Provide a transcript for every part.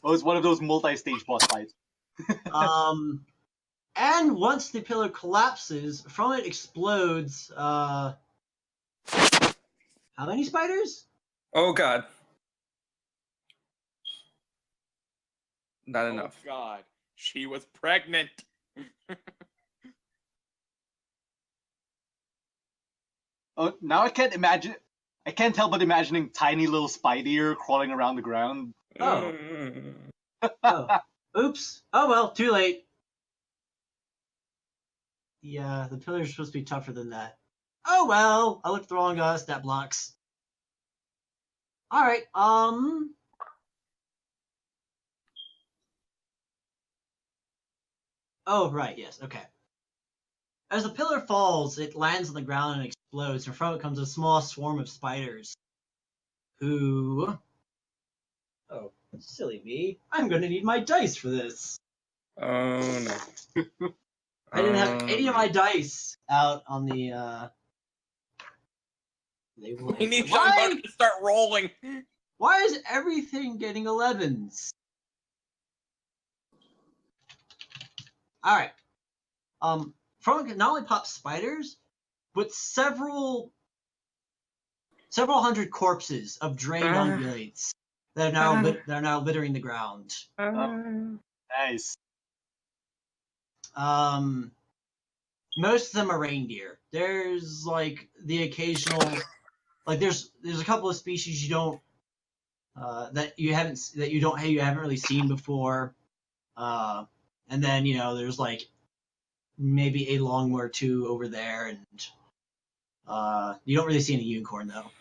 Oh, it's one of those multi-stage boss fights. And once the pillar collapses, from it explodes, how many spiders? Oh god. Not enough. Oh god. She was pregnant. Oh, now I can't imagine. I can't help but imagining tiny little spider crawling around the ground. Oh. Oh. Oops. Oh well, too late. Yeah, the pillar's supposed to be tougher than that. Oh well, I looked at the wrong stat blocks. Alright, Oh, right, yes, okay. As the pillar falls, it lands on the ground and explodes, and from it comes a small swarm of spiders. Who... Oh, silly me. I'm gonna need my dice for this. Oh no. I didn't have any of my dice out on the, We need Jean-Claude to start rolling. Why is everything getting 11s? Alright. From it not only pops spiders, but several hundred corpses of drained ungulates that are now littering the ground. Nice. Most of them are reindeer. There's like the occasional, like there's a couple of species you don't you haven't really seen before, and then there's like maybe a longmore or two over there, and you don't really see any unicorn though.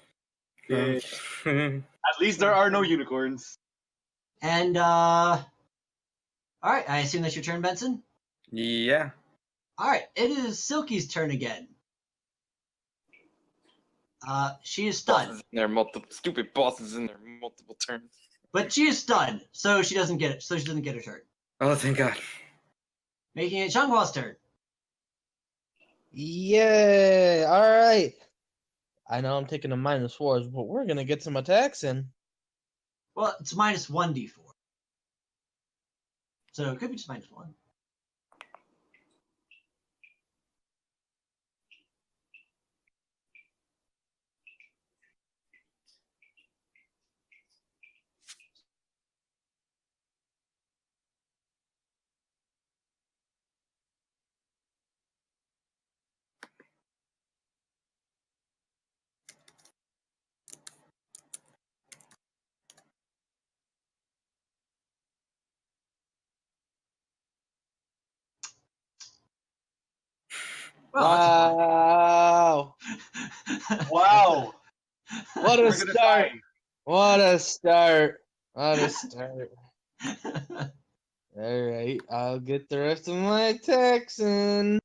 At least there are no unicorns. And all right, I assume that's your turn, Benson. Yeah. All right, it is Silky's turn again. She is stunned. There are multiple stupid bosses in there multiple turns. But she is stunned, so she doesn't get it. So she doesn't get her turn. Oh, thank God. Making it Xianghua's turn. Yay! All right. I know I'm taking a -4s, but we're gonna get some attacks in. Well, it's -1d4. So it could be just -1. Wow! Wow. What a We're gonna start! die. What a start! What a start! All right, I'll get the rest of my attacks in.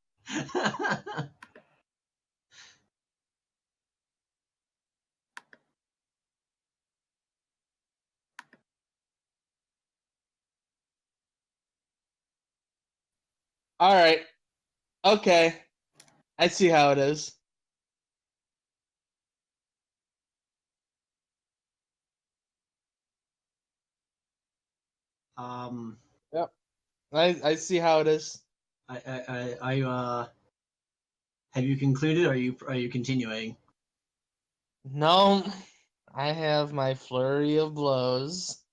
All right. Okay. I see how it is. Yep. I see how it is. Have you concluded? Or are you continuing? No, I have my flurry of blows.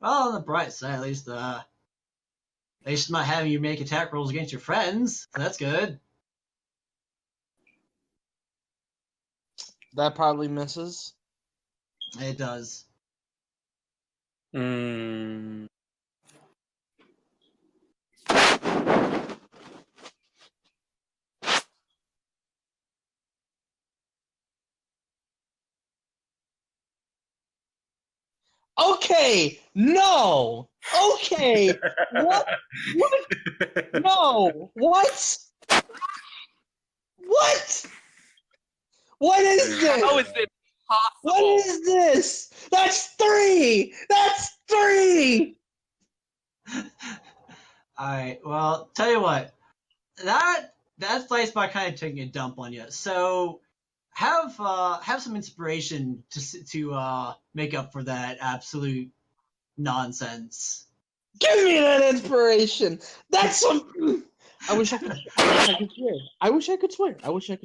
Well, on the bright side, at least not having you make attack rolls against your friends. So that's good. That probably misses. It does. Okay, no. Okay, what? What? No, what? What? What is this? How is it possible? What is this? That's 3. That's 3. All right. Well, tell you what. That That's Dicebot kind of taking a dump on you. So have some inspiration to make up for that absolute nonsense. Give me that inspiration. That's some. I wish I could swear. I wish I could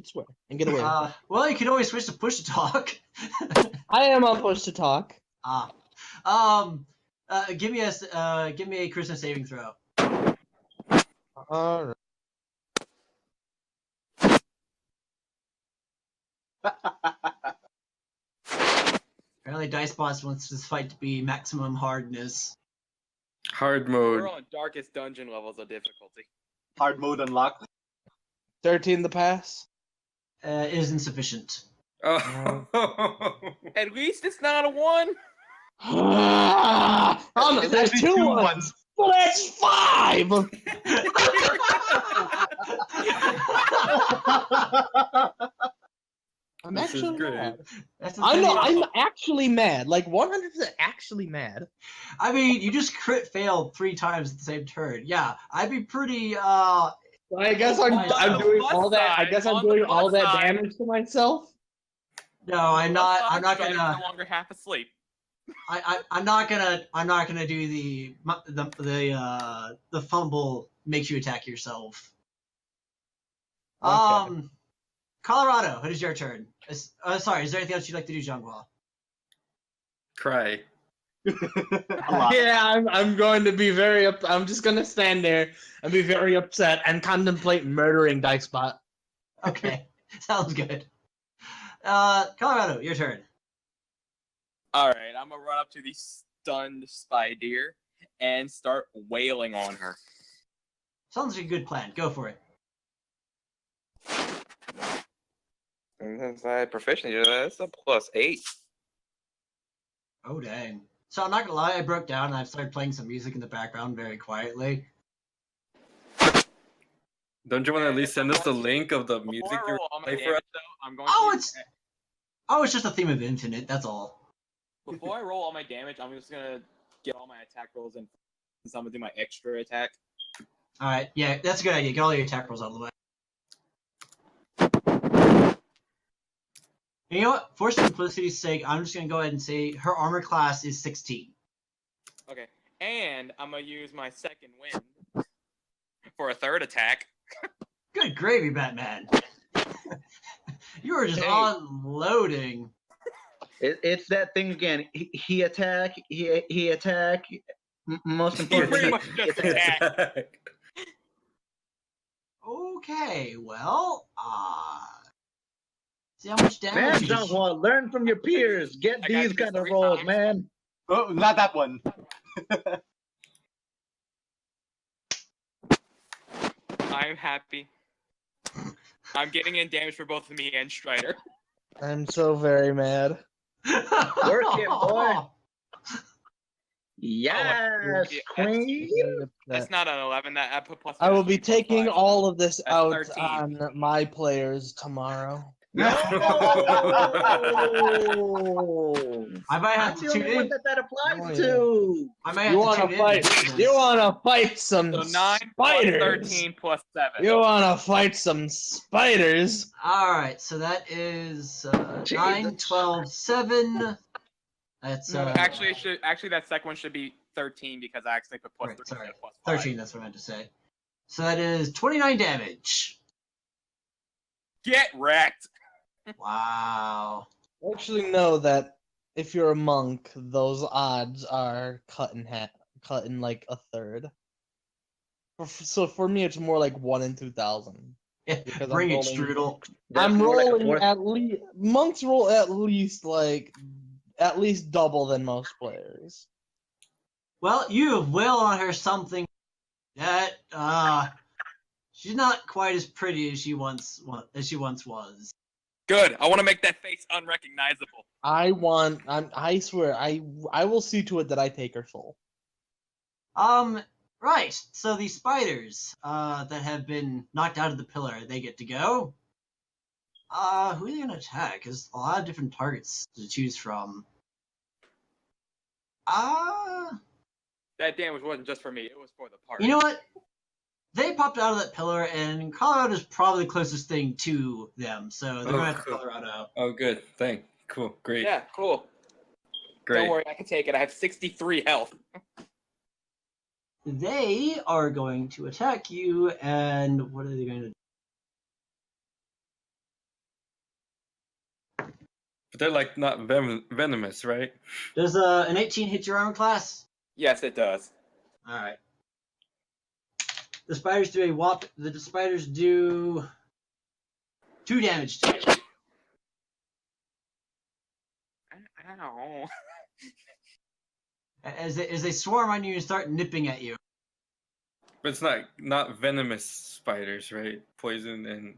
swear and get away with it. Well, you can always switch to push to talk. I am on push to talk. Give me a charisma saving throw. All right. Apparently, Dicebot wants this fight to be maximum hardness. Hard We're mode. on darkest dungeon levels of difficulty. Hard mode unlocked. 13 the pass. It is insufficient. Oh. At least it's not a 1. Oh no, It's there's actually 2 ones. Well, that's 5. I'm This is actually great. mad. That's I know, I'm actually mad. Like 100% actually mad. I mean, you just crit failed 3 times at the same turn. Yeah, I'd be pretty. So I guess I'm doing plus all that. I side, guess I'm on the doing all plus that side. damage to myself. No, I'm not. I'm not Strider's gonna. no longer half asleep. I'm not gonna do the fumble makes you attack yourself. Okay. Colorado, it is your turn. Sorry, is there anything else you'd like to do, Zhonghua? Cry. A lot. Yeah, I'm going to be very I'm just gonna stand there and be very upset and contemplate murdering Dicebot. Okay, sounds good. Colorado, your turn. Alright, I'm gonna run up to the stunned spider and start wailing on her. Sounds like a good plan. Go for it. And since I had proficiency, that's a +8. Oh dang. So I'm not gonna lie, I broke down and I've started playing some music in the background very quietly. Don't you want to at least send us the link of the music Before I you roll all my play for us? damage, though, I'm going It's just a theme of infinite. That's all. Before I roll all my damage, I'm just gonna get all my attack rolls in. So I'm gonna do my extra attack. All right, yeah, that's a good idea. Get all your attack rolls out of the way. And you know what? For simplicity's sake, I'm just gonna go ahead and say her armor class is 16. Okay, and I'm gonna use my second wind for a third attack. Good gravy, Batman. You were just Hey. unloading. It's that thing again. He attack. He attack. Most He pretty importantly, much just attacked. Okay, well, see how much man, damage you just... Zhonghua, learn from your peers. Get I got these this kind of 3 rolls, times. man. Oh, not that one. I'm happy. I'm getting in damage for both me and Strider. I'm so very mad. Work it, boy. Yes, yeah, queen. That's not an 11. That I put plus. I will be plus taking 5. all of this That's out 13. on my players tomorrow. No! I might have I'm to the tune only one in. that applies Oh, yeah. to. I might have You to want tune to in. fight? because- You want to fight some So 9 plus spiders? 13 plus 7. You want to fight some spiders? All right, so that is 9, Jesus. 12, 7. That's No, actually, that second one should be 13 because I actually put plus Right, 3 sorry. instead of plus 5. 13. That's what I meant to say. So that is 29 damage. Get wrecked. Wow. I actually know that if you're a monk, those odds are cut in half, cut in like a third. So for me, it's more like 1 in 2,000. Because Bring I'm it, rolling- Strudel. That's I'm more like a rolling fourth. at least monks roll at least double than most players. Well, you have wailed on her something that she's not quite as pretty as she once was. Good. I want to make that face unrecognizable. I swear, I will see to it that I take her soul. Right. So the spiders that have been knocked out of the pillar, they get to go. Who are they gonna attack? There's a lot of different targets to choose from. That damage wasn't just for me. It was for the party. You know what? They popped out of that pillar, and Colorado is probably the closest thing to them, so they're going to have cool. Colorado. Oh, good. Cool. Great. Yeah, cool. Great. Don't worry, I can take it. I have 63 health. They are going to attack you, and what are they going to do? But they're like not venomous, right? Does an 18 hit your armor class? Yes, it does. All right. The spiders do a whop. The spiders do 2 damage to you. Ow. As they swarm on you and start nipping at you. But it's not venomous spiders, right? Poison and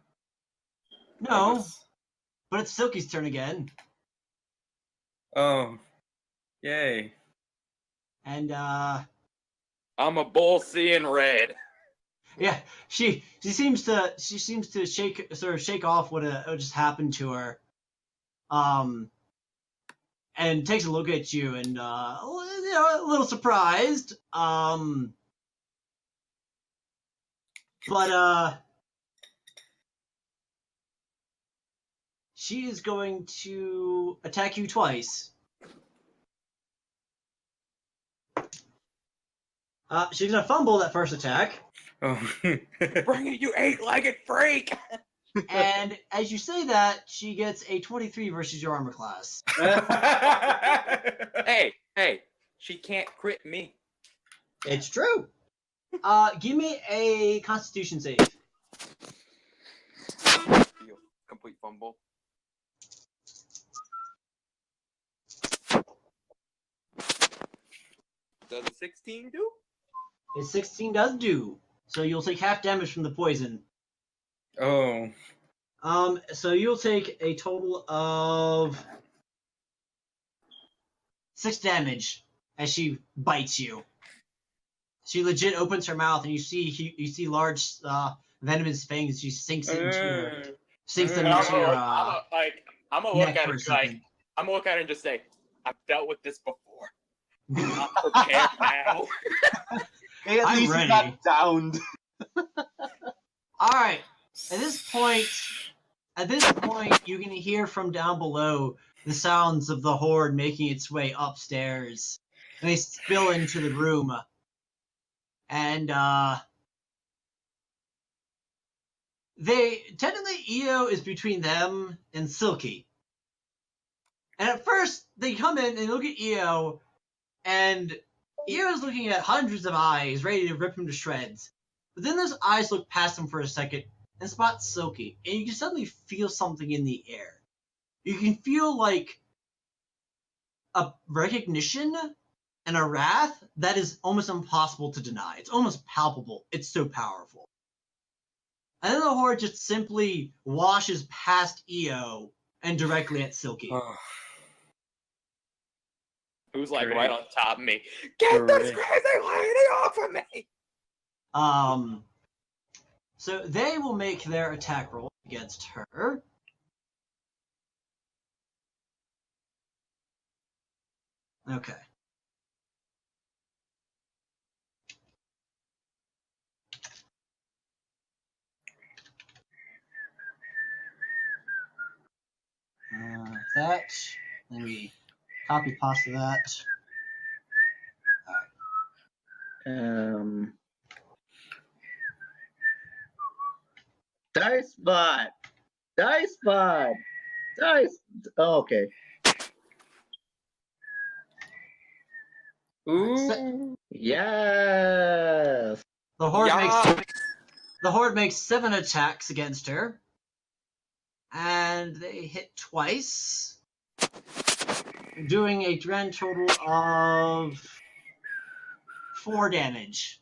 No, fungus. but it's Silky's turn again. Oh, yay! And I'm a bull seeing red. yeah, she seems to shake off what just happened to her. And takes a look at you and a little surprised. But she is going to attack you twice. She's gonna fumble that first attack, Oh. Bring it, you 8-legged freak! and as you say that, she gets a 23 versus your armor class. Hey, she can't crit me. It's true. Give me a Constitution save. Complete fumble. Does a 16 do? A 16 does do. So you'll take half damage from the poison. Oh. So you'll take a total of 6 damage as she bites you. She legit opens her mouth, and you see large venomous fangs. She sinks them into And I'm your gonna look neck at for it a like second. I'm gonna look at it and just say, I've dealt with this before. I'm prepared now. Hey, at I'm least ready. he got downed. All right. At this point, you can hear from down below the sounds of the horde making its way upstairs, and they spill into the room. And they technically Io is between them and Silky. And at first, they come in and look at Io, and Io is looking at hundreds of eyes, ready to rip him to shreds. But then those eyes look past him for a second and spot Silky, and you can suddenly feel something in the air. You can feel like a recognition and a wrath that is almost impossible to deny. It's almost palpable. It's so powerful. And then the horde just simply washes past Io and directly at Silky. Oh. Who's like Great. right on top of me? Get this Great. crazy lady off of me! So they will make their attack roll against her. Okay. That. Let me copy pasta that. Dice bot. Oh, okay. Ooh. Yes. The horde Yeah. makes 7 attacks against her, and they hit twice, doing a grand total of 4 damage.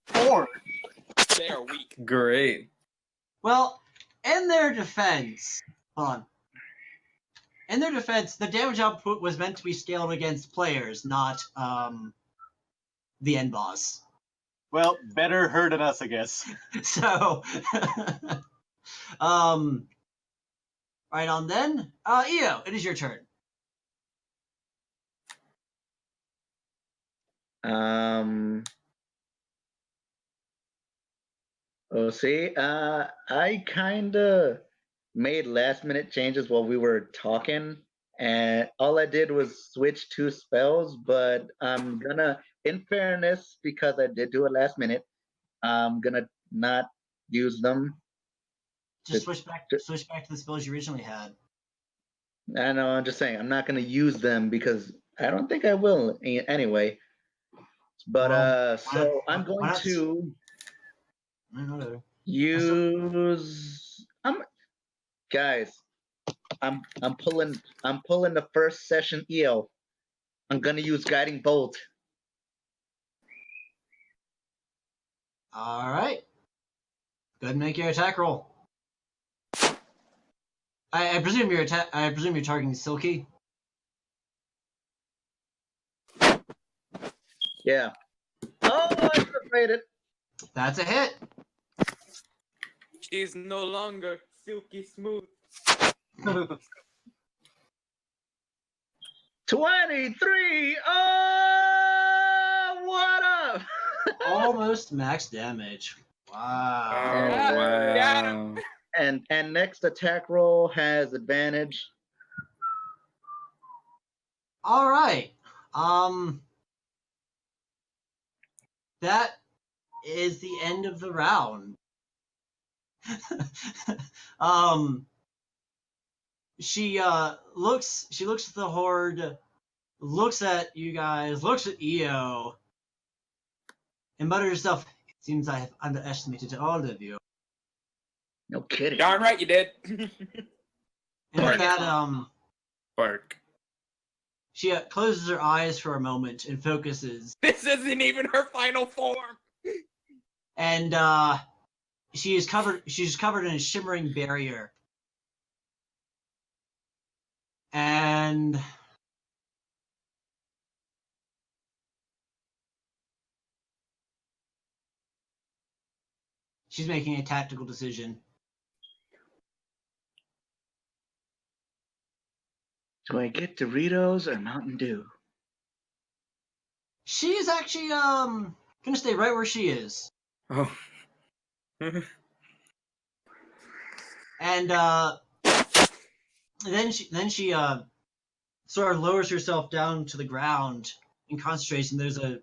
4. They are weak. Great. Well, in their defense, hold on. In their defense, the damage output was meant to be scaled against players, not the end boss. Well, better her than us, I guess. So, right on then. Io, it is your turn. Oh, see, I kind of made last minute changes while we were talking, and all I did was switch two spells. But I'm gonna, in fairness, because I did do it last minute, I'm gonna not use them. Just to- switch back to the spells you originally had. I know, I'm just saying, I'm not gonna use them because I don't think I will anyway. But Well, so I'm why going not to whatever. use. Guys. I'm pulling the first session EO. I'm gonna use guiding bolt. All right. Go ahead and make your attack roll. I presume you're targeting Silky. Yeah. Oh, I made it. That's a hit. She's no longer silky smooth. 23. Oh, what up? Almost max damage. Wow. Oh, wow. And next attack roll has advantage. All right. That is the end of the round. She looks at the horde, looks at you guys, looks at EO, and mutters herself, "It seems I have underestimated all of you." No kidding. Darn right you did. And with that, Bark. she closes her eyes for a moment and focuses. This isn't even her final form. And she's covered in a shimmering barrier. And she's making a tactical decision. Do I get Doritos or Mountain Dew? She is actually gonna stay right where she is. Oh. And then she sort of lowers herself down to the ground and concentrates. And there's a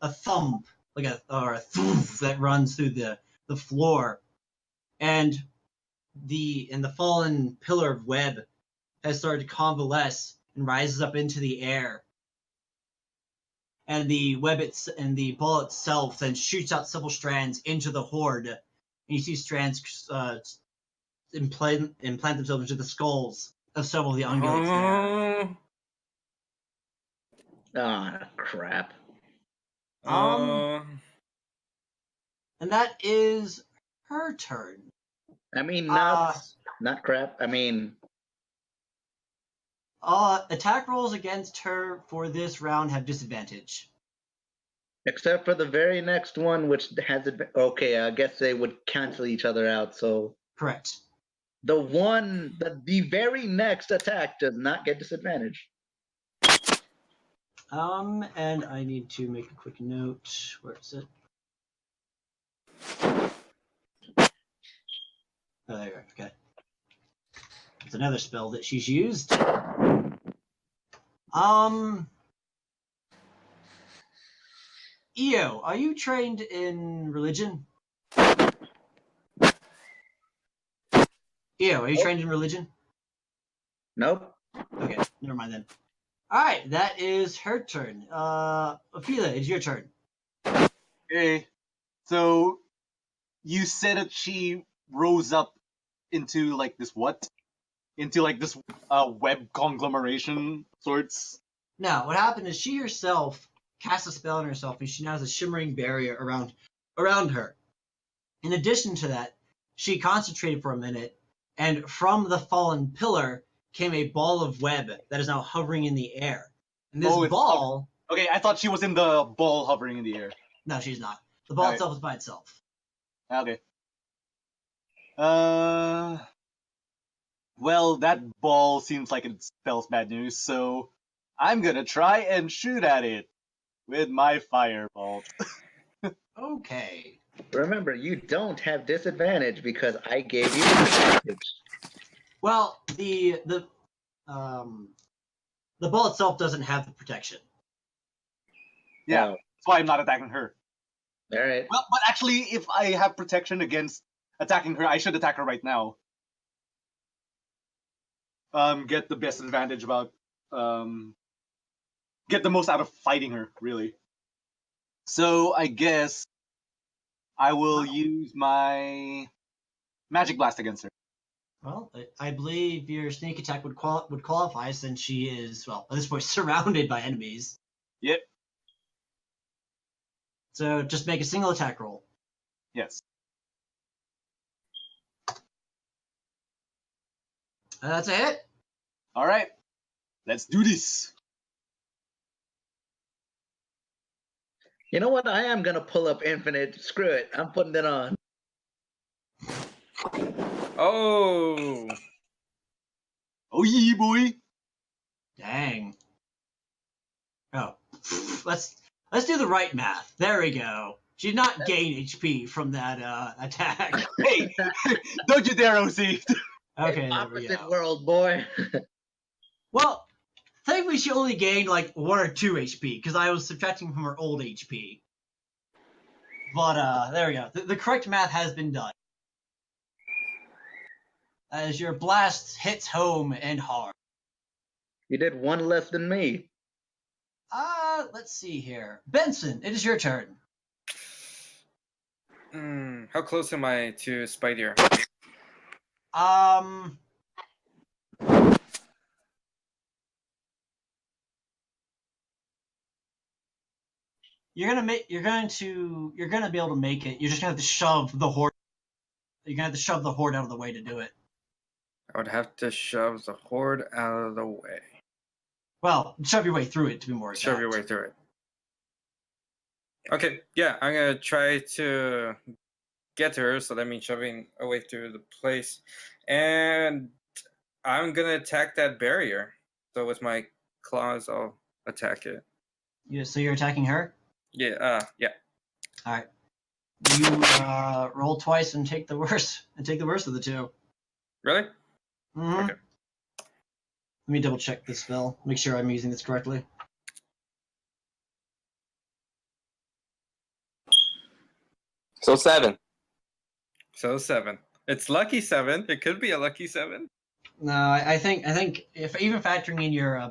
thump, like a thoof that runs through the floor, and the fallen pillar of web has started to convalesce and rises up into the air. And the ball itself then shoots out several strands into the horde, and you see strands implant themselves into the skulls of several of the ungulates there. Ah, crap. And that is her turn. I mean, not crap. I mean, attack rolls against her for this round have disadvantage. except for the very next one, which has okay. I guess they would cancel each other out. So Correct. the very next attack does not get disadvantage. And I need to make a quick note. Where is it? Oh, there you are. Okay. It's another spell that she's used. Io, are you trained in religion? Io, are you trained in religion? Nope. Okay, never mind then. Alright, that is her turn. Ophelia, it's your turn. Okay. So you said that she rose up into like this what? Into like this web conglomeration sorts. Now, what happened is she herself cast a spell on herself, and she now has a shimmering barrier around her. In addition to that, she concentrated for a minute, and from the fallen pillar came a ball of web that is now hovering in the air. And this ball... Okay, I thought she was in the ball hovering in the air. No, she's not. The ball itself is by itself. Okay. Well, that ball seems like it spells bad news, so I'm gonna try and shoot at it with my firebolt. Okay. Remember, you don't have disadvantage because I gave you advantage. Well, the ball itself doesn't have the protection. Yeah, Oh, that's why I'm not attacking her. all right. Well, but actually, if I have protection against attacking her, I should attack her right now. Get the best advantage about get the most out of fighting her, really. So I guess I will use my magic blast against her. Well, I believe your sneak attack would qualify since she is, well, at this point, surrounded by enemies. Yep. So just make a single attack roll. Yes. That's a hit. All right. Let's do this. You know what? I am gonna pull up infinite. Screw it. I'm putting it on. Oh, Oh yeah, boy. Dang. Oh, let's do the right math. There we go. She did not gain HP from that attack. Hey, don't you dare, OC. Okay, there we Opposite go. world, boy. Well, thankfully she only gained like 1 or 2 HP because I was subtracting from her old HP. But there we go. The correct math has been done. As your blast hits home and hard. You did one less than me. Let's see here. Benson, it is your turn. how close am I to Spider? You're gonna be able to make it. You're just gonna have to shove the horde. You're gonna have to shove the horde out of the way to do it. I would have to shove the horde out of the way. Well, shove your way through it to be more exact. Shove your way through it. Okay, yeah, I'm gonna try to get to her, so that means shoving a way through the place. And I'm gonna attack that barrier. So with my claws, I'll attack it. So you're attacking her? Yeah, yeah. All right. You roll twice and take the worst of the two. Really? Mhm. Okay. Let me double check this spell. Make sure I'm using this correctly. So 7. So 7. It's lucky 7. It could be a lucky 7. No, I think if even factoring in your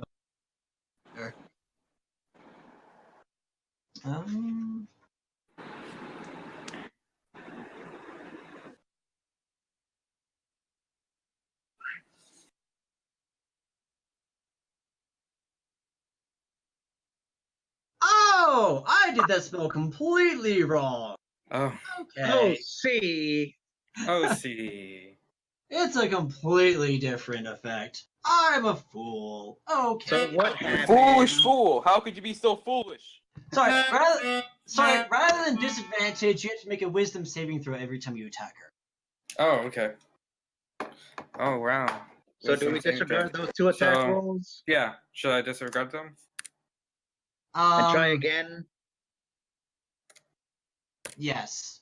Oh, I did that spell completely wrong. Oh, Okay. Oh, see. see. It's a completely different effect. I'm a fool. Okay. So what happened? Foolish fool! How could you be so foolish? Sorry, rather than disadvantage, you have to make a wisdom saving throw every time you attack her. Oh, okay. Oh, wow. So do we disregard those 2 attack rolls Yeah. Should I disregard them? and try again? Yes.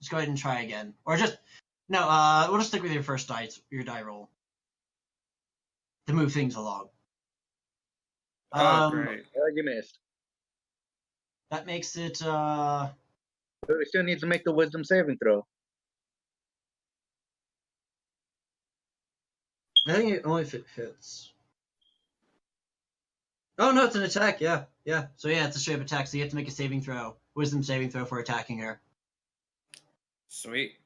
Just go ahead and try again. Or just no, we'll just stick with your first your die roll. To move things along. Oh, great. Oh, you missed. That makes it But we still need to make the wisdom saving throw. I think it only if it hits. Oh no, it's an attack, yeah. So yeah, it's a straight up attack, so you have to make a saving throw. Wisdom saving throw for attacking her. Sweet.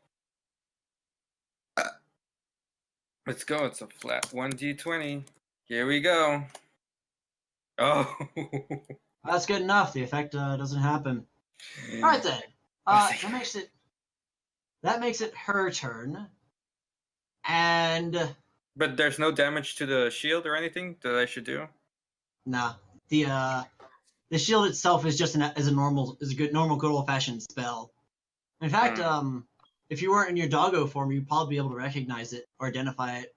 Let's go. It's a flat 1d20. Here we go. Oh. That's good enough. The effect doesn't happen. Alright then. That makes it her turn. And But there's no damage to the shield or anything that I should do? nah. The shield itself is just a normal good old fashioned spell. In fact, if you weren't in your doggo form, you'd probably be able to recognize it or identify it.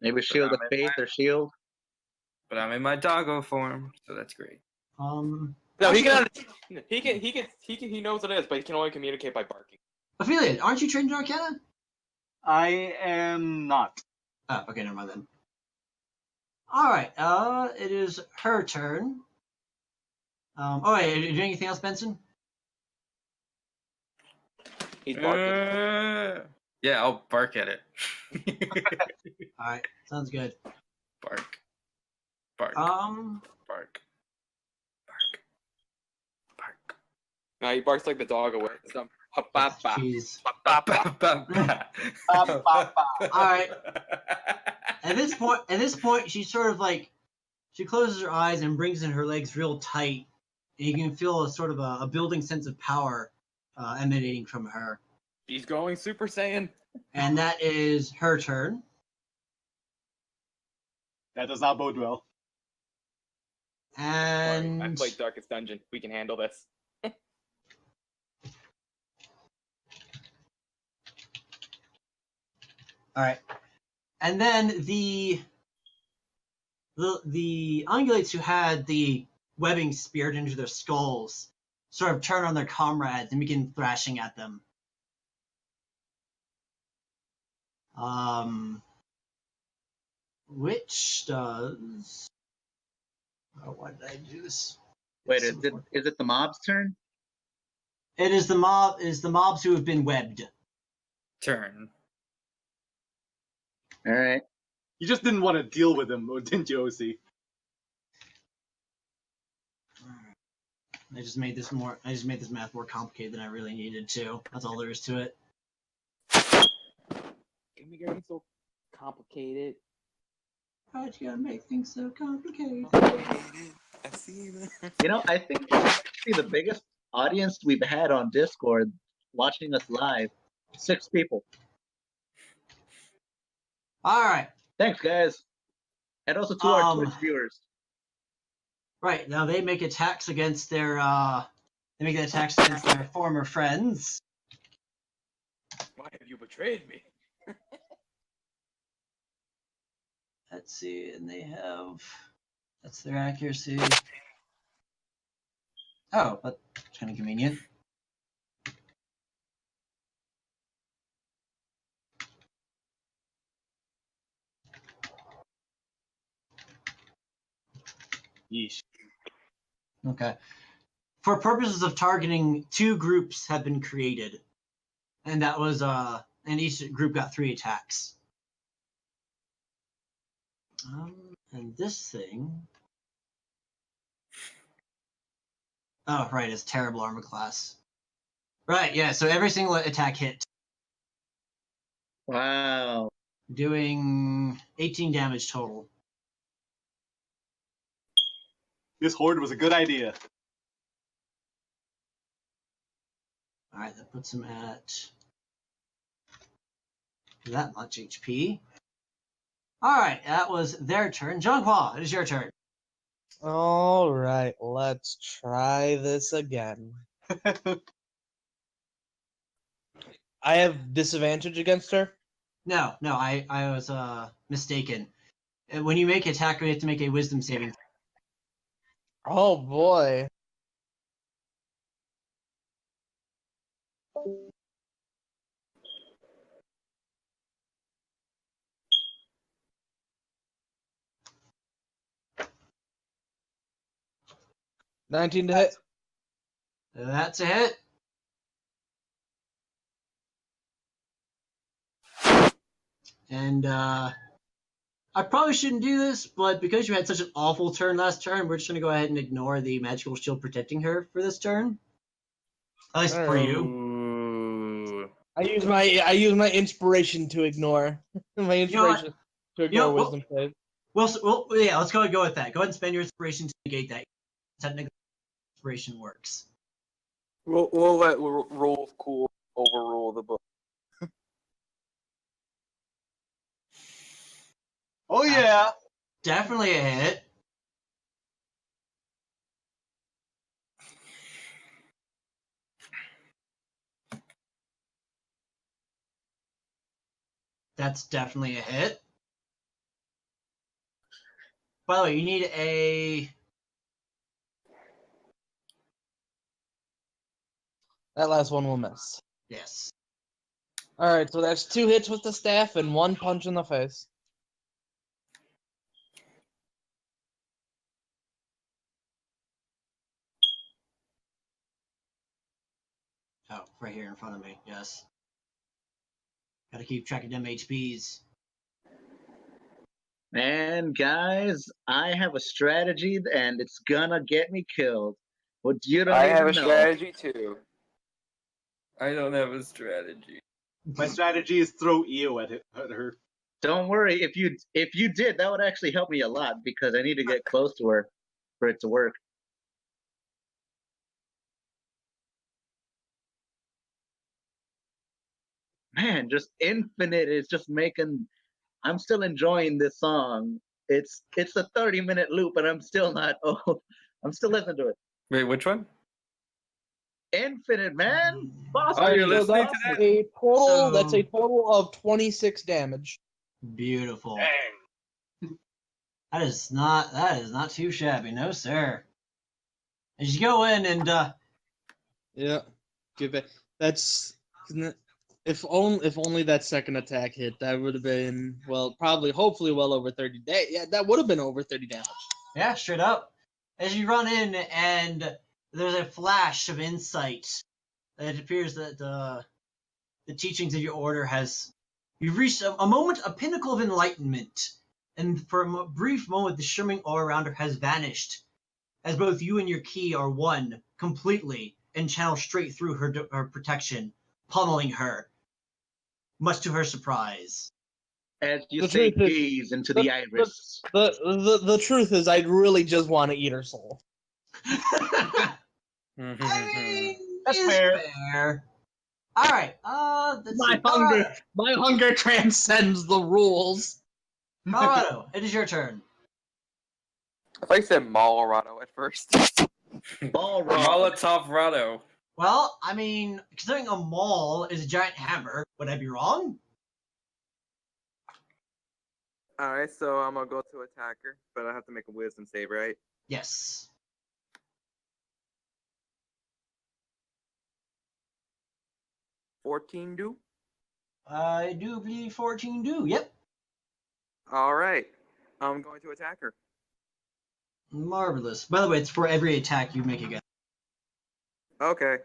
Maybe shield of faith or shield. But I'm in my doggo form, so that's great. No, he can. He knows what it is, but he can only communicate by barking. Ophelia, aren't you trained in Arcana? I am not. Oh, okay, never mind then. All right. It is her turn. Oh wait, are you doing anything else, Benson? He's barking. Yeah, I'll bark at it. All right, sounds good. Bark. Bark. Um, Bark. Bark. Bark. No, he barks like the dog away. Some jeez. All right. At this point, she sort of like she closes her eyes and brings in her legs real tight, and you can feel a sort of a building sense of power emanating from her. He's going Super Saiyan. And that is her turn. That does not bode well. And I played Darkest Dungeon. We can handle this. all right. And then the ungulates who had the webbing speared into their skulls sort of turn on their comrades and begin thrashing at them. Which does... Oh, why did I do this? Wait, is it the mob's turn? It is the mobs who have been webbed. Turn. All right. You just didn't want to deal with him, or didn't you, OC? I just made this math more complicated than I really needed to. That's all there is to it. Can we get so complicated? Why'd you gotta make things so complicated? I see that. You know, I think this is actually the biggest audience we've had on Discord watching us live. 6 people. All right. Thanks, guys. And also to our Twitch viewers. Right, now they make attacks against their former friends. Why have you betrayed me? Let's see, and that's their accuracy. Oh, that's kind of convenient. Yeesh. Okay. For purposes of targeting, 2 groups have been created. And that was and each group got 3 attacks. And this thing. Oh, right, it's terrible armor class. Right, yeah, so every single attack hit. Wow. Doing 18 damage total. This horde was a good idea. Alright, that puts him at that much HP. Alright, that was their turn. Zhonghua, it is your turn. All right, let's try this again. I have disadvantage against her. No, I was mistaken. When you make an attack, you have to make a wisdom saving. Oh boy. $19 to hit. That's a hit. And I probably shouldn't do this, but because you had such an awful turn last turn, we're just going to go ahead and ignore the magical shield protecting her for this turn. At least for you. Ooh. I use my inspiration to ignore my inspiration to ignore wisdom save. Well, yeah, let's go with that. Go ahead and spend your inspiration to negate that. Technically, inspiration works. We'll let rule of cool overrule the book. Oh yeah. Definitely a hit. That's definitely a hit. By the way, you need a That last one will miss. Yes. Alright, so that's 2 hits with the staff and 1 punch in the face. Oh, right here in front of me. Yes. Gotta keep track of them HPs. And guys, I have a strategy and it's gonna get me killed. But you don't I even have a know. strategy too. I don't have a strategy. My strategy is throw EO at her. Don't worry, if you did, that would actually help me a lot because I need to get close to her for it to work. Man, just Infinite is just making. I'm still enjoying this song. It's a 30-minute loop, and I'm still not. Oh, I'm still listening to it. Wait, which one? Infinite, man. Boss Oh, you're lady, So listening boss to that? lady. that's a total of 26 damage. Beautiful. Dang. That is not too shabby, no sir. As you go in and Yeah. Give it. That's if only that second attack hit, that would have been hopefully well over 30 damage. Yeah, that would have been over 30 damage. yeah, straight up. As you run in and there's a flash of insight, it appears that the teachings of your order you've reached a moment, a pinnacle of enlightenment, and for a brief moment, the shimmering aura around her has vanished, as both you and your key are one completely and channel straight through her protection, pummeling her, much to her surprise. As you The say, truth is- gaze into the iris. The truth is, I'd really just want to eat her soul. I mean, That's it's fair. All right. Let's see. Colorado. My hunger transcends the rules. Colorado, it is your turn. I thought you said Colorado at first. Ball rock. Molotov Rado. Well, I mean, considering a maul is a giant hammer, would I be wrong? Alright, so I'm gonna go to attacker, but I have to make a wisdom save, right? Yes. $14 do? I do believe 14 do. Yep. Alright. I'm going to attacker. Marvelous. By the way, it's for every attack you make again. Okay.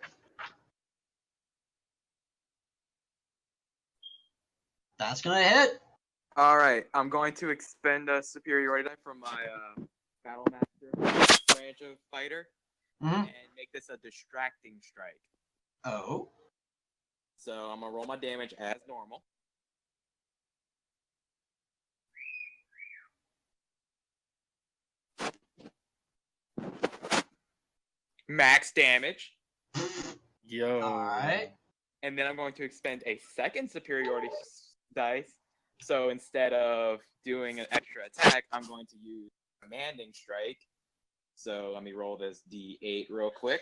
That's gonna hit. Alright, I'm going to expend a superiority die from my Battle Master branch of fighter Mm-hmm. and make this a distracting strike. Oh. So I'm gonna roll my damage as normal. Max damage. Yo. All right. And then I'm going to expend a second superiority dice. So instead of doing an extra attack, I'm going to use commanding strike. So let me roll this d8 real quick.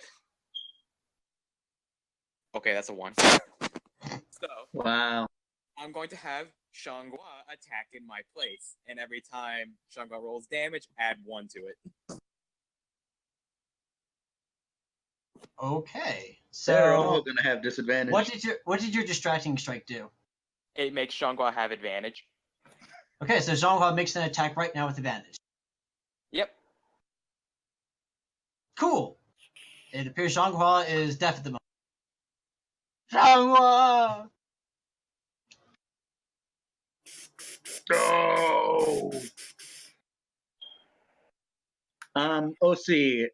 Okay, that's a 1. So Wow. I'm going to have Shangua attack in my place. And every time Shangua rolls damage, add 1 to it. Okay. They're all So, gonna have disadvantage. what did your distracting strike do? It makes Shangua have advantage. Okay, so Zhonghua makes an attack right now with advantage. Yep. Cool. It appears Zhonghua is deaf at the moment. Shangwa! No. OC.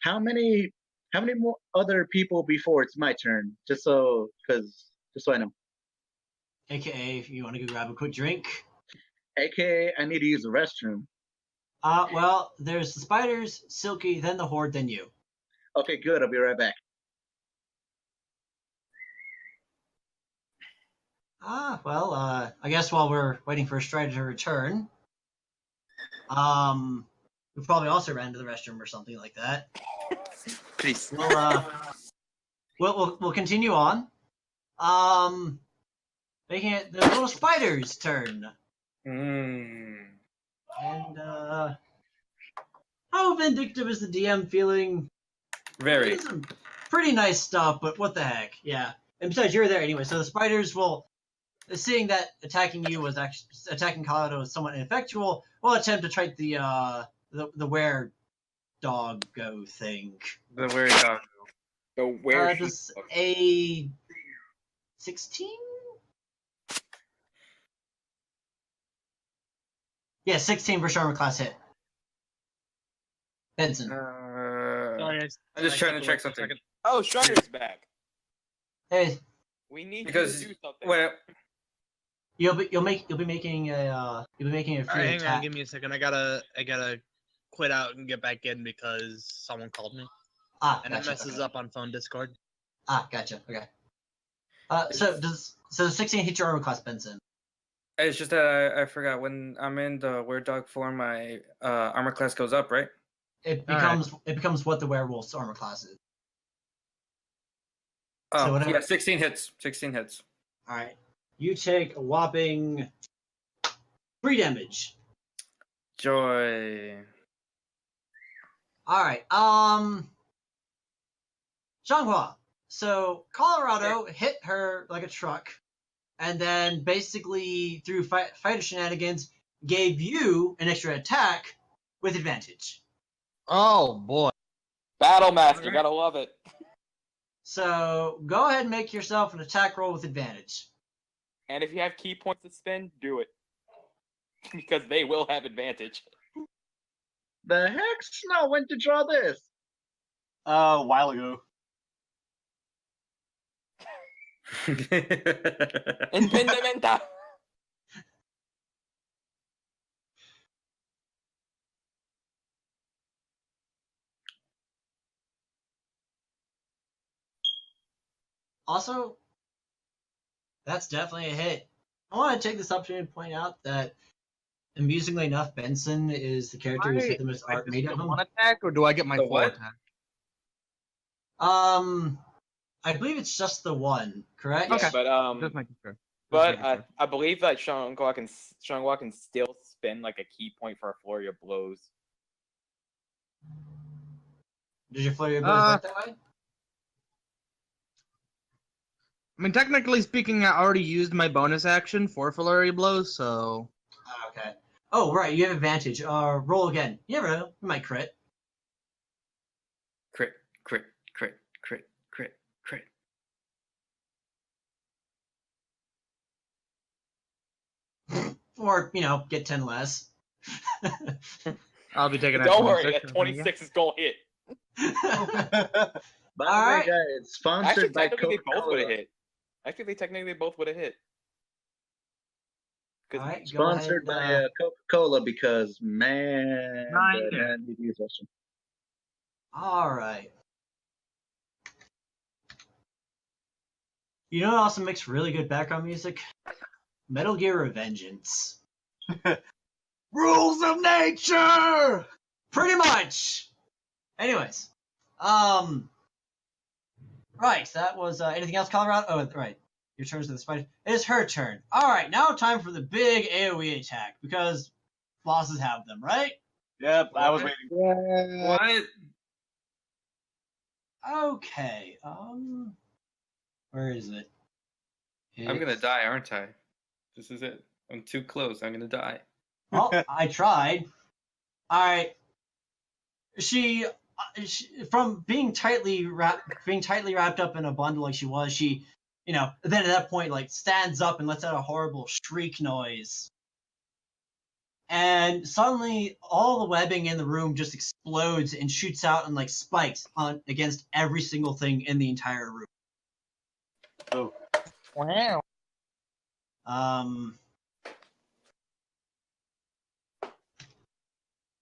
How many more other people before it's my turn? Just so I know. AKA, if you want to go grab a quick drink. AKA, I need to use the restroom. Well, there's the spiders, Silky, then the horde, then you. Okay, good. I'll be right back. I guess while we're waiting for Strider to return, we probably also ran to the restroom or something like that. Please. We'll continue on. Making it the little spider's turn. Mm. And how vindictive is the DM feeling? Very. Pretty pretty nice stuff, but what the heck? Yeah. And besides, you're there anyway, so the spiders will, seeing that attacking you was actually attacking Colorado was somewhat ineffectual, will attempt to try the were dog go thing. The weird dog. So where Does a 16? Yeah, 16 for armor class hit. Benson. I'm just trying to check something. Oh, Strider's back. Hey, We need Because you to do something. well, you'll be making a free Alright, hang attack. on, give me a second. I gotta quit out and get back in because someone called me. And Gotcha. it messes Okay. up on phone Discord. Gotcha. Okay. So the 16 hit your armor class, Benson? it's just that I forgot when I'm in the weird dog form, my armor class goes up, right? It Alright. becomes what the werewolf's armor class is. Oh, whatever- yeah, 16 hits. 16 hits. All right. You take a whopping 3 damage. Joy. All right. Zhanghua. So Colorado hit her like a truck, and then basically through fighter shenanigans gave you an extra attack with advantage. Oh boy. Battle Master, Alright. gotta love it. So go ahead and make yourself an attack roll with advantage. And if you have key points to spend, do it. Because they will have advantage. The heck, Snow? When to draw this? A while ago. Impedimenta! Also, that's definitely a hit. I want to take this opportunity to point out that, amusingly enough, Benson is the character who's hit the most art made of him. One attack, or do I get my The full what? attack? I believe it's just the one, correct? Yeah, Okay. but Just making sure. but making sure. I believe that Shangwa can still spend like a key point for a flurry of blows. Does your flurry of blows work that way? I mean, technically speaking, I already used my bonus action for flurry blows, so Okay. Oh, right, you have advantage. Roll again. You never know. You might crit. Crit, crit, crit, crit, crit, crit. Or, get 10 less. I'll be taking. Don't worry, a 26 is gonna hit. By the way, Alright. guys, it's Actually, sponsored by technically they both would have Coca-Cola. hit. Actually, technically they both would have hit. 'Cause Alright, go ahead. Sponsored by Coca-Cola because, man, Nine. the MVP is awesome. Alright. You know what also makes really good background music? Metal Gear Revengeance. Rules of nature! Pretty much! Anyways. Right, that was, anything else, Colorado? Oh, right. Your turn's to the spider. It is her turn. Alright, now time for the big AoE attack, because bosses have them, right? Yep, I was waiting. What? Okay, where is it? I'm gonna die, aren't I? This is it. I'm too close. I'm gonna die. Well, I tried. Alright. She, from being tightly wrapped up in a bundle like she was, she, then at that point, like, stands up and lets out a horrible shriek noise. And suddenly, all the webbing in the room just explodes and shoots out and, like, spikes against every single thing in the entire room. Oh. Wow.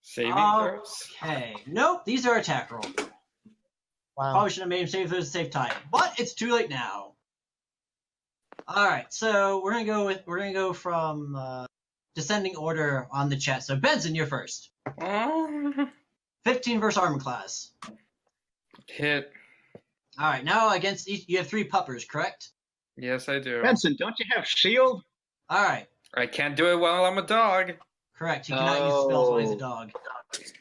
Saving throws? Okay. Nope, these are attack rolls. Wow. Probably should have made him save those at the same time, but it's too late now. All right, so we're gonna go from descending order on the chat. So Benson, you're first. Oh. 15 versus armor class. Hit. All right, now against each, you have 3 puppers, correct? Yes, I do. Benson, don't you have shield? All right, I can't do it while I'm a dog. correct. He cannot use spells while he's a Oh. dog.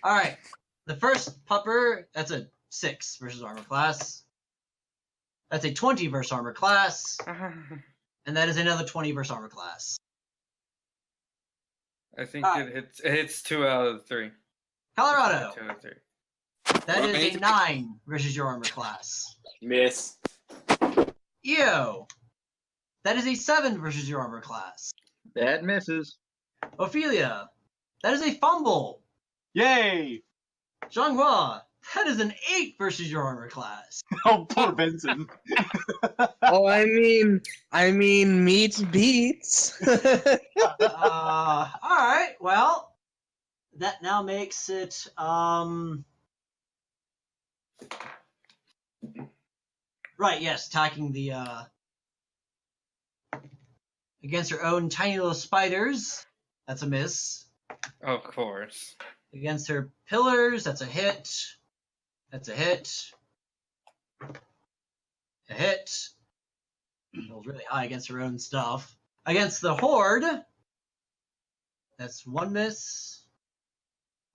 All right, the first pupper, that's a 6 versus armor class. That's a 20 versus armor class. And that is another 20 versus armor class. I think it hits 2 out of 3. Colorado. 2 out of 3. That is Right. a 9 versus your armor class. Miss. Eo. That is a 7 versus your armor class. That misses. Ophelia. That is a fumble. Yay! Zhanghua. That is an 8 versus your armor class. Oh, poor Benson. Oh, I mean, meets beats. Alright, well, that now makes it, right, yes, attacking the, against her own tiny little spiders. That's a miss. Of course. Against her pillars, that's a hit. That's a hit. A hit. Rolls really high against her own stuff. Against the horde, that's 1 miss.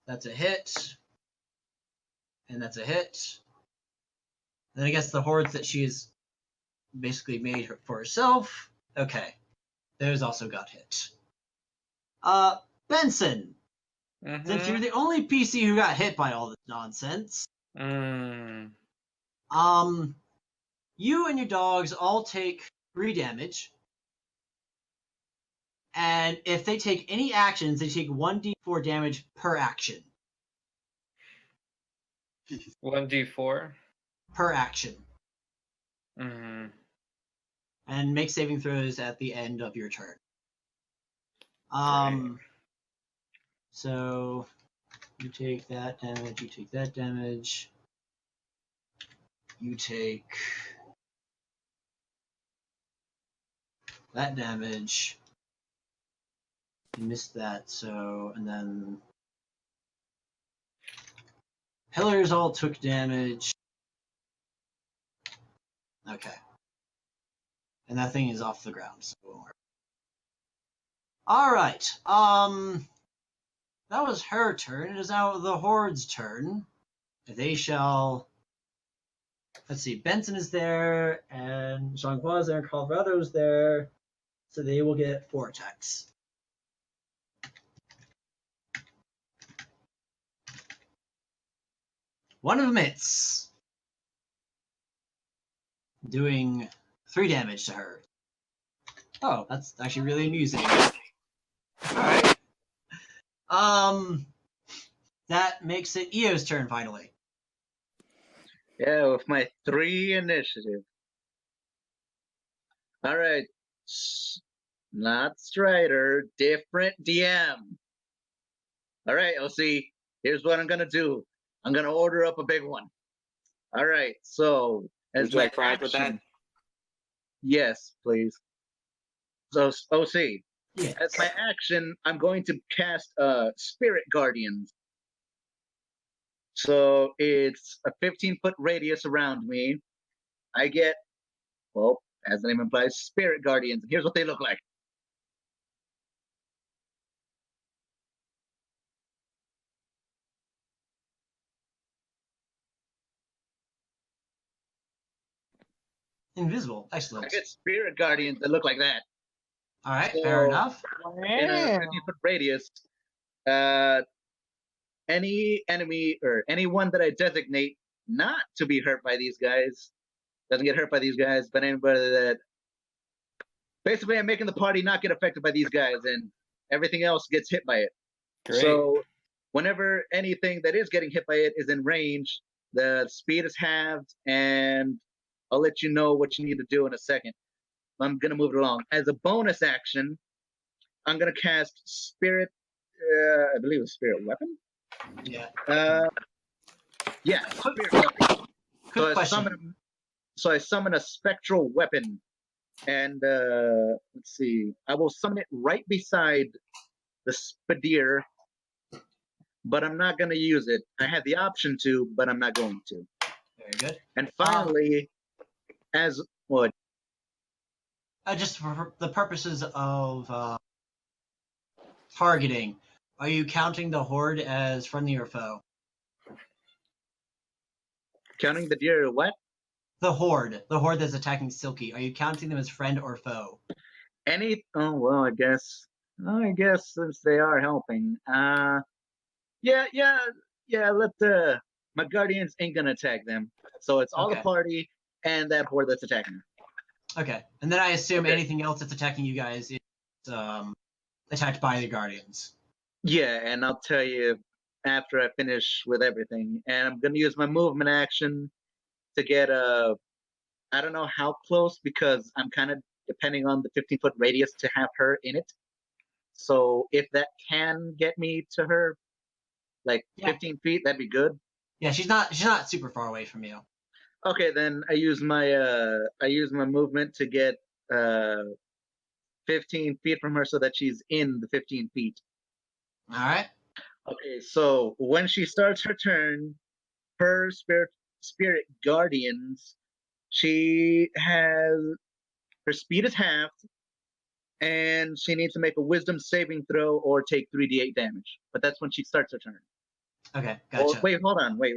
That's a hit. And that's a hit. Then against the hordes that she has basically made for herself. Okay. Those also got hit. Benson. Since you're the only PC who got hit by all this nonsense, you and your dogs all take 3 damage. And if they take any actions, they take 1d4 damage per action. 1d4. Per action. Mm-hmm. And make saving throws at the end of your turn. Great. So you take that damage, you take that damage. You take that damage. You missed that, so, and then pillars all took damage. Okay. And that thing is off the ground, so it won't work. Alright, that was her turn. It is now the Horde's turn. They shall... Let's see, Benson is there, and Zhanghua is there, and Colorado's there. So they will get 4 attacks. One of them hits, doing 3 damage to her. Oh, that's actually really amusing. Alright. That makes it Eo's turn finally. Yeah, with my 3 initiative. All right. Not Strider, different DM. All right, OC, here's what I'm going to do. I'm going to order up a big one. All right, so as Would you my like fries with that? action- Yes, please. So, OC, Yes. as my action, I'm going to cast Spirit Guardians. So it's a 15-foot radius around me. I get, well, as the name implies, Spirit Guardians. Here's what they look like. Invisible. I Excellent. get Spirit Guardians that look like that. Alright, So- fair enough. In a 15-foot radius, any enemy or anyone that I designate not to be hurt by these guys doesn't get hurt by these guys, but anybody that basically I'm making the party not get affected by these guys, and everything else gets hit by it. Great. So whenever anything that is getting hit by it is in range, the speed is halved, and I'll let you know what you need to do in a second. I'm gonna move it along. As a bonus action, I'm gonna cast Spirit. I believe it's Spirit Weapon. Yeah. Yeah, Spirit Weapon. Good question. So I summon a spectral weapon, and let's see. I will summon it right beside the Spadir, but I'm not going to use it. I had the option to, but I'm not going to. Very good. And finally, as what? Just for the purposes of targeting, are you counting the Horde as friendly or foe? Counting the deer, what? The horde that's attacking Silky. Are you counting them as friend or foe? Oh well, I guess. I guess since they are helping. Yeah, yeah, yeah. Let the my guardians ain't gonna attack them. So it's all the Okay. party and that horde that's attacking them. Okay, and then I assume Okay. anything else that's attacking you guys is attacked by the guardians. Yeah, and I'll tell you after I finish with everything. And I'm gonna use my movement action to get I don't know how close because I'm kind of depending on the 15-foot radius to have her in it. So if that can get me to her, like Yeah. 15 feet, that'd be good. Yeah, she's not super far away from you. Okay, then I use my movement to get 15 feet from her so that she's in the 15 feet. All right. Okay, so when she starts her turn, her spirit guardians, she has her speed is halved, and she needs to make a wisdom saving throw or take 3d8 damage. But that's when she starts her turn. Okay, Oh, gotcha. wait, hold on. Wait.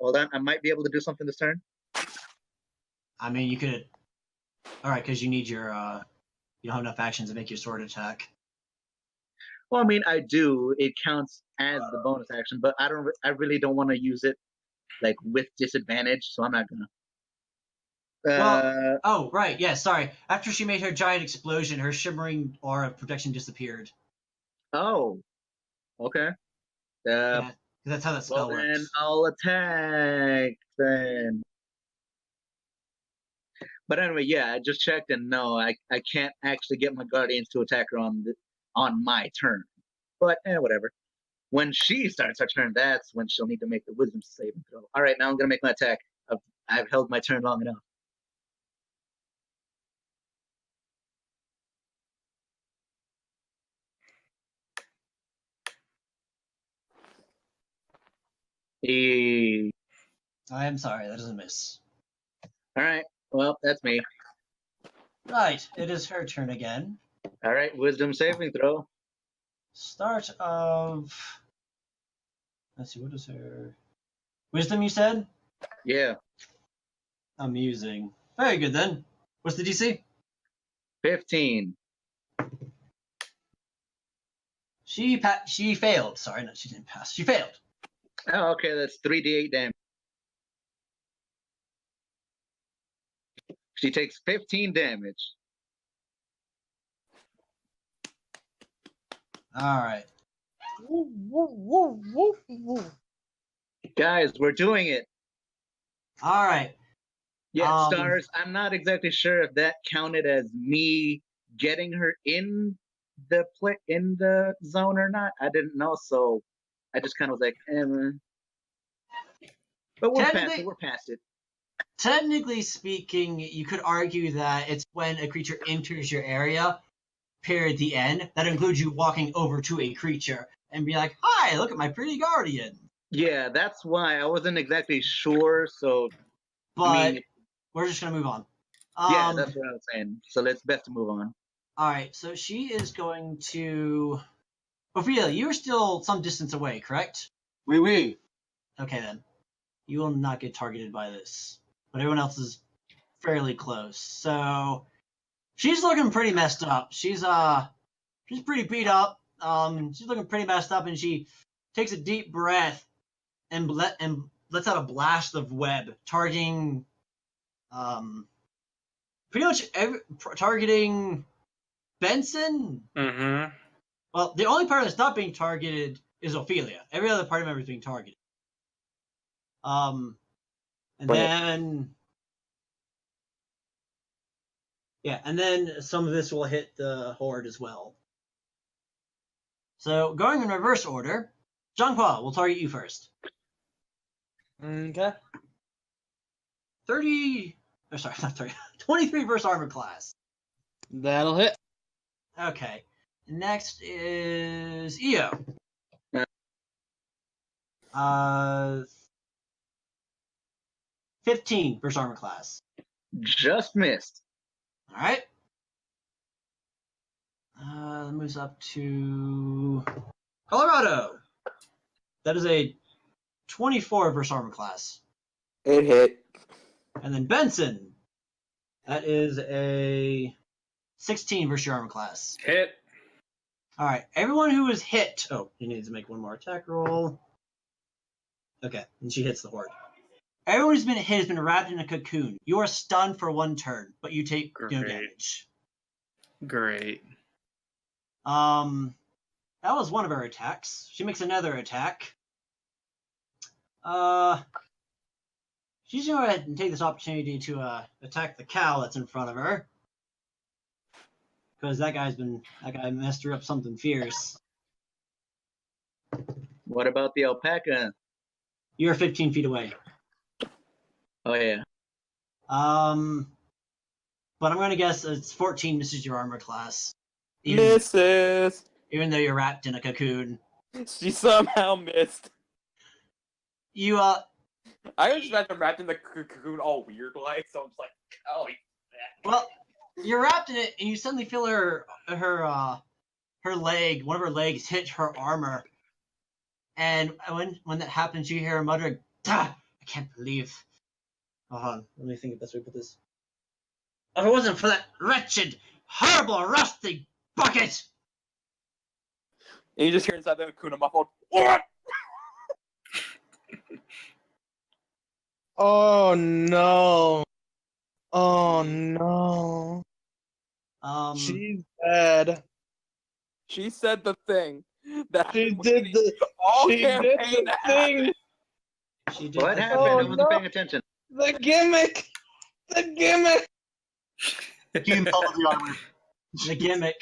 Hold on. I might be able to do something this turn. I mean, you could. All right, because you need your you don't have enough actions to make your sword attack. Well, I mean, I do. It counts as the bonus action, but I don't. I really don't want to use it like with disadvantage, so I'm not gonna. Well, oh right, yeah. Sorry. After she made her giant explosion, her shimmering aura of protection disappeared. Oh, okay. Yeah, 'cause that's how that spell Well, then works. I'll attack then. But anyway, yeah, I just checked, and no, I can't actually get my guardians to attack her on my turn. But whatever. When she starts her turn, that's when she'll need to make the wisdom saving throw. All right, now I'm gonna make my attack. I've held my turn long enough. Eh, I am sorry, that doesn't miss. All right, well, that's me. Right, it is her turn again. All right, wisdom saving throw. Start of. Let's see, what is her wisdom? You said. Yeah, Amusing. Very good then. What's the DC? 15. She failed. Sorry, no, she didn't pass. She failed. Oh, okay, that's 3d8 damage. She takes 15 damage. All right. Woo, woo, woo, woo, woo. Guys, we're doing it. All right. Yeah, Stars, I'm not exactly sure if that counted as me getting her in the zone or not. I didn't know, so I just kind of was like, But we're past it. We're past it. Technically speaking, you could argue that it's when a creature enters your area, period, the end. That includes you walking over to a creature and be like, "Hi, look at my pretty guardian." Yeah, that's why I wasn't exactly sure. So, But I mean, we're just gonna move on. yeah, that's what I was saying. So it's best to move on. All right, so she is going to. Ophelia, you are still some distance away, correct? Oui. Okay then. You will not get targeted by this, but everyone else is fairly close. So she's looking pretty messed up. She's pretty beat up. She's looking pretty messed up, and she takes a deep breath and lets out a blast of web, targeting pretty much targeting Benson. Mm-hmm. Well, the only party that's not being targeted is Ophelia. Every other party member is being targeted. And then some of this will hit the horde as well. So going in reverse order, Jean-Paul, we'll target you first. Okay. 23 versus armor class. That'll hit. Okay. Next is Io. 15 versus armor class. Just missed. All right. Moves up to Colorado. That is a 24 versus armor class. It hit. And then Benson. That is a 16 versus your armor class. Hit. All right, everyone who is hit. Oh, you need to make one more attack roll. Okay, and she hits the horde. Everyone who's been hit has been wrapped in a cocoon. You are stunned for 1 turn, but you take no Great. damage. Great. That was one of her attacks. She makes another attack. She's gonna go ahead and take this opportunity to attack the cow that's in front of her. Because that guy messed her up something fierce. What about the alpaca? You're 15 feet away. Oh yeah. But I'm gonna guess it's 14 misses your armor class. Misses. Even though you're wrapped in a cocoon. She somehow missed. You I was just imagine wrapped in the cocoon all weird like, so I'm just like, oh. well, you're wrapped in it, and you suddenly feel her leg, one of her legs, hit her armor. And when that happens, you hear her muttering, "Ah, I can't believe." Hold on, let me think of the best way to put this. If it wasn't for that wretched, horrible, rusty bucket. And you just hear inside the cocoon a muffled, what? Oh no. Oh no. She's dead. She said the thing that She I've been did waiting the all she did campaign the to happen. thing. She did What the- happened? Oh, I wasn't no. paying attention. The gimmick. The gimmick. He insulted the armor. the gimmick.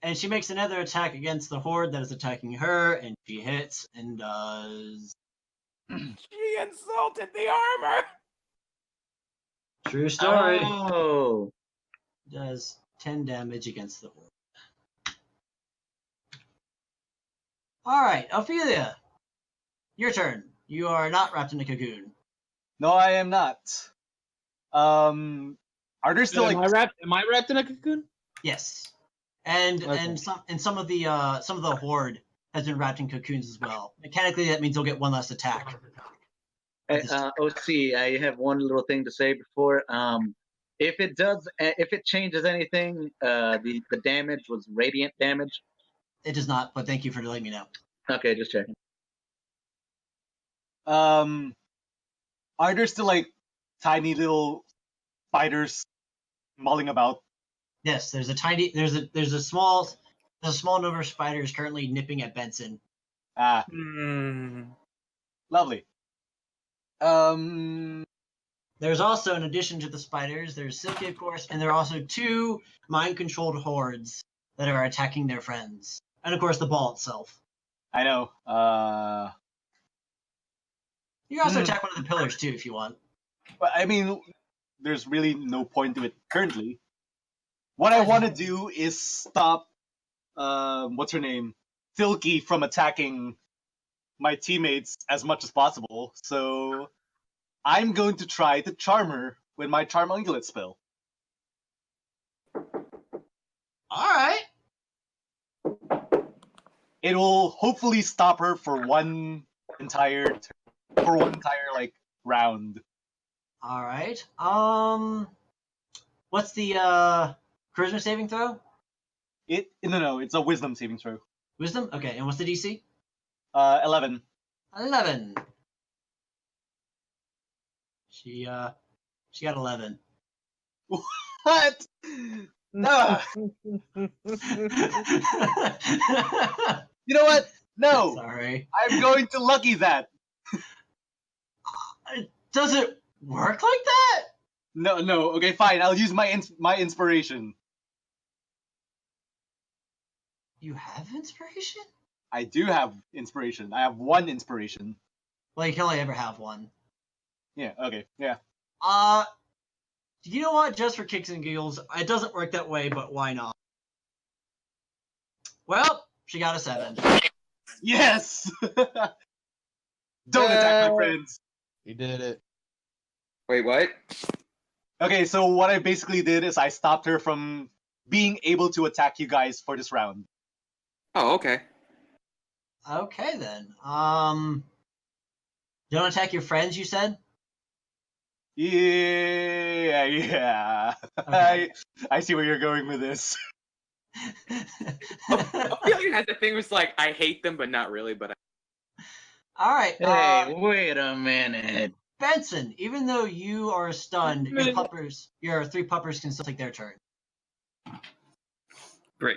And she makes another attack against the horde that is attacking her, and she hits and does She insulted the armor. true story. Oh. Does 10 damage against the horde. Alright, Ophelia. Your turn. You are not wrapped in a cocoon. No, I am not. Are there still like Am I wrapped in a cocoon? Yes. And Okay. and some of the horde has been wrapped in cocoons as well. Mechanically that means they'll get one less attack. OC, I have one little thing to say before. If it changes anything, the damage was radiant damage. It does not, but thank you for letting me know. Okay, just checking. are there still like tiny little spiders mulling about? Yes, there's a small number of spiders currently nipping at Benson. Ah, Hmm. lovely. There's also, in addition to the spiders, there's Silky, of course, and there are also 2 mind-controlled hordes that are attacking their friends. And of course, the ball itself. I know. You can also attack one of the pillars too, if you want. But I mean, there's really no point to it currently. What I want to do is stop, what's her name, Silky, from attacking my teammates as much as possible. So I'm going to try to charm her with my Charm Ungulate spell. All right. It will hopefully stop her for one entire like round. All right. What's the charisma saving throw? No, it's a Wisdom saving throw. Wisdom. Okay. And what's the DC? 11. 11. She got 11. What? No. You know what? No. Sorry. I'm going to lucky that. Does it work like that? No. Okay, fine. I'll use my inspiration. You have inspiration? I do have inspiration. I have 1 inspiration. Well, you can only ever have 1. Yeah. Okay. Yeah. You know what? Just for kicks and giggles, it doesn't work that way, but why not? Well, she got a 7. Yes. Don't attack my friends. You did it. Wait, what? Okay, so what I basically did is I stopped her from being able to attack you guys for this round. Oh, okay. Okay then. Don't attack your friends, you said? Yeah. Okay. I see where you're going with this. Ophelia had the thing was like, I hate them, but not really. But All right. Hey, wait a minute. Benson, even though you are stunned, your three puppers can still take their turn. Great.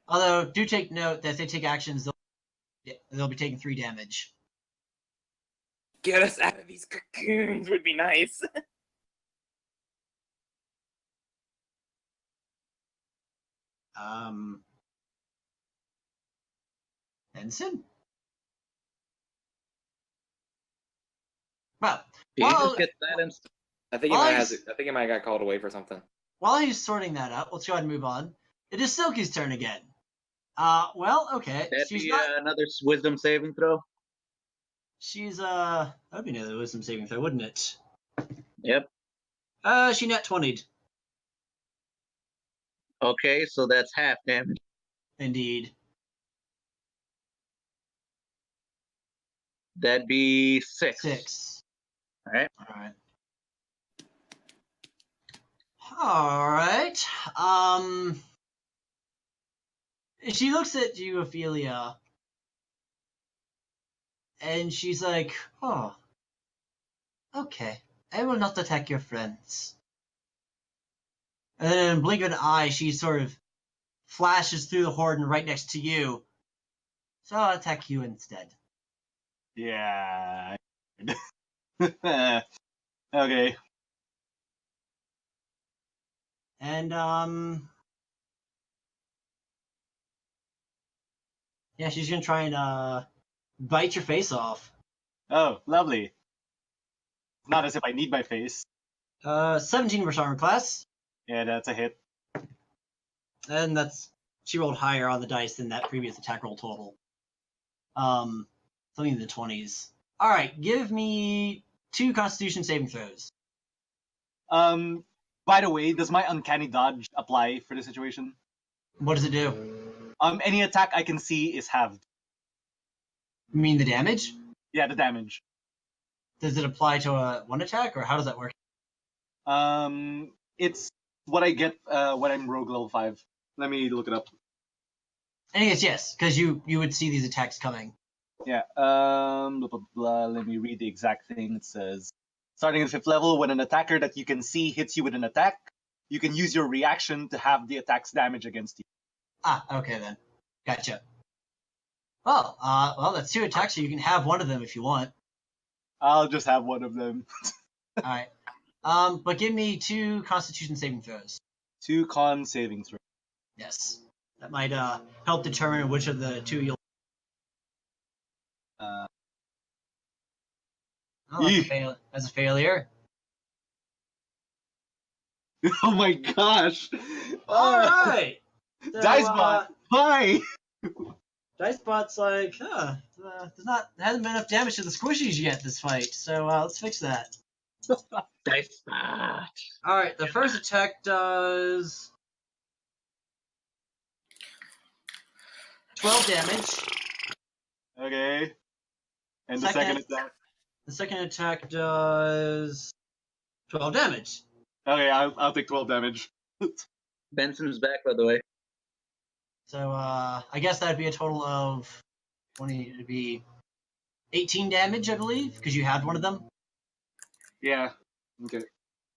Although, do take note that if they take actions, they'll be taking 3 damage. get us out of these cocoons would be nice. Benson? Well, Did you while, just get silenced? I think he Well, might I have. just- I think he might have got called away for something. while he's sorting that out, let's go ahead and move on. It is Silky's turn again. Well, okay. That'd She's be not. another wisdom saving throw. She's that would be another wisdom saving throw, wouldn't it? Yep. She net 20'd. Okay, so that's half damage. Indeed. That'd be 6. 6. All right. Alright. Alright. She looks at you, Ophelia, and she's like, oh, okay. I will not attack your friends. And then in a blink of an eye, she sort of flashes through the horde right next to you. So I'll attack you instead. Yeah. Okay. And, yeah, she's gonna try and, bite your face off. Oh, lovely. Not as if I need my face. 17 versus armor class. Yeah, that's a hit. And she rolled higher on the dice than that previous attack roll total. Something in the 20s. Alright, give me 2 Constitution saving throws. By the way, does my uncanny dodge apply for the situation? What does it do? Any attack I can see is halved. You mean the damage? Yeah, the damage. Does it apply to one attack, or how does that work? It's what I get when I'm rogue level 5. Let me look it up. And yes, because you would see these attacks coming. Yeah. Blah, blah, blah. Let me read the exact thing. It says, starting at 5th level, when an attacker that you can see hits you with an attack, you can use your reaction to have the attack's damage against you. Ah, okay then. Gotcha. Well, that's 2 attacks, so you can have one of them if you want. I'll just have one of them. Alright. But give me 2 Constitution saving throws. 2 con saving throws. Yes. That might help determine which of the 2 you'll. That's a failure. Oh my gosh! Alright! So, Dicebot! Hi! Dicebot's like, there hasn't been enough damage to the squishies yet this fight, so let's fix that. Dice spot. Alright, the first attack does 12 damage. Okay. And the second attack? The second attack does 12 damage. Okay, I'll take 12 damage. Benson's back, by the way. So, I guess that'd be a total of 20, it'd be 18 damage, I believe, because you had one of them. Yeah. Okay.